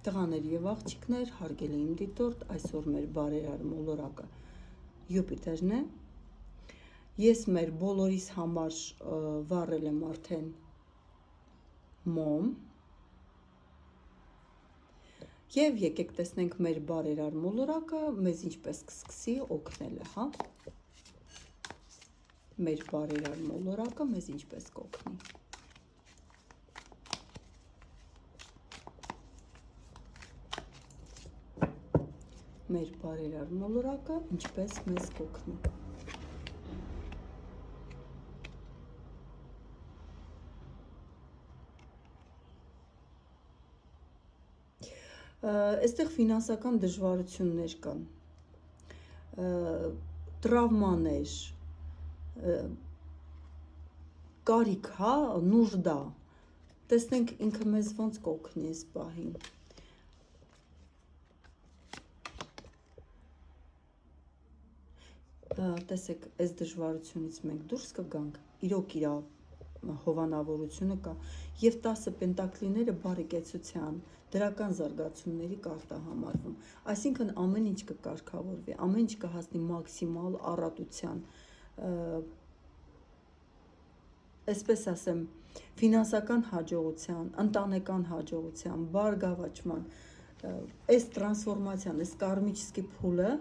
Տղաներ եւ աղջիկներ, հարգելի իմ դիտորդ, այսօր մեր բարերար մոլորակը Յուպիտերն է։ Ես մեր բոլորիս համար վառել եմ արդեն մոմ։ Եվ եկեք տեսնենք մեր բարերար մոլորակը մեզ ինչպես կսկսի օգնելը, հա։ Մեր բարերար մոլորակը մեզ ինչպես կօգնի։ Մեր բարերար մոլորակը ինչպես մեզ կօգնի։ Այստեղ ֆինանսական դժվարություններ կան, տրավմաներ, կարիք, հա, նուժդա։ Տեսնենք ինքը մեզ ոնց կօգնի այս պահին։ Տեսեք, այս դժվարությունից մենք դուրս կգանք, իրոք իրա հովանավորությունը կա, եւ 10 պենտակլիները բարեկեցության, դրական զարգացումների կարտ է համարվում, այսինքն ամեն ինչ կկարգավորվի, ամեն ինչ կհասնի մաքսիմալ առատության, այսպես ասեմ, ֆինանսական հաջողության, ընտանեկան հաջողության, բարգավաճման, այս տրանսֆորմացիան, այս կարմիչսկի փուլը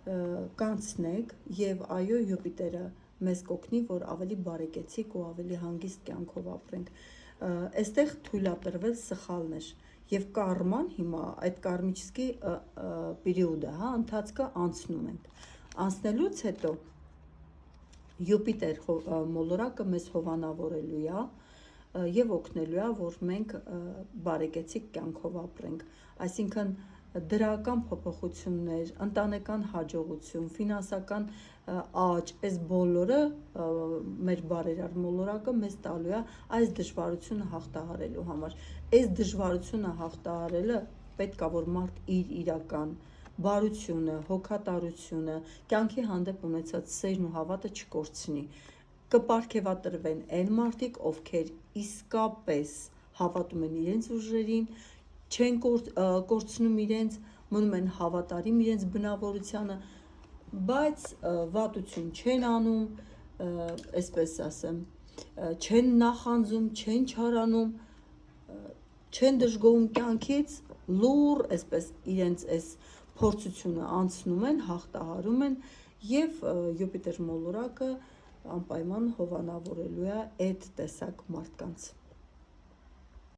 կանցնեք եւ այո Յուպիտերը մեզ կօգնի, որ ավելի բարեկեցիկ ու ավելի հանգիստ կյանքով ապրենք։ Այստեղ թույլատրվել սխալներ եւ կարման հիմա այդ կարմիչսկի պերիոդը, հա, ընթացքը անցնում ենք։ Անցնելուց հետո Յուպիտեր մոլորակը մեզ հովանավորելու է եւ օգնելու է, որ մենք բարեկեցիկ կյանքով ապրենք, այսինքն դրական փոփոխություններ, ընտանեկան հաջողություն, ֆինանսական աճ, այս բոլորը մեր բարերար մոլորակը մեզ տալու է այս դժվարությունը հաղթահարելու համար։ Այս դժվարությունը հաղթահարելը պետք է որ մարդ իր իրական բարությունը, հոգատարությունը, կյանքի հանդեպ ունեցած սերն ու հավատը չկորցնի։ Կպարգևատրվեն այն մարդիկ, ովքեր իսկապես հավատում են իրենց ուժերին, չեն կորցնում իրենց, մնում են հավատարիմ իրենց բնավորությանը, բայց վատություն չեն անում, այսպես ասեմ, չեն նախանձում, չեն չարանում, չեն դժգոհում կյանքից, լուռ, այսպես իրենց այս փորձությունը անցնում են, հաղթահարում են եւ Յուպիտեր մոլորակը անպայման հովանավորելու է այդ տեսակ մարդկանց։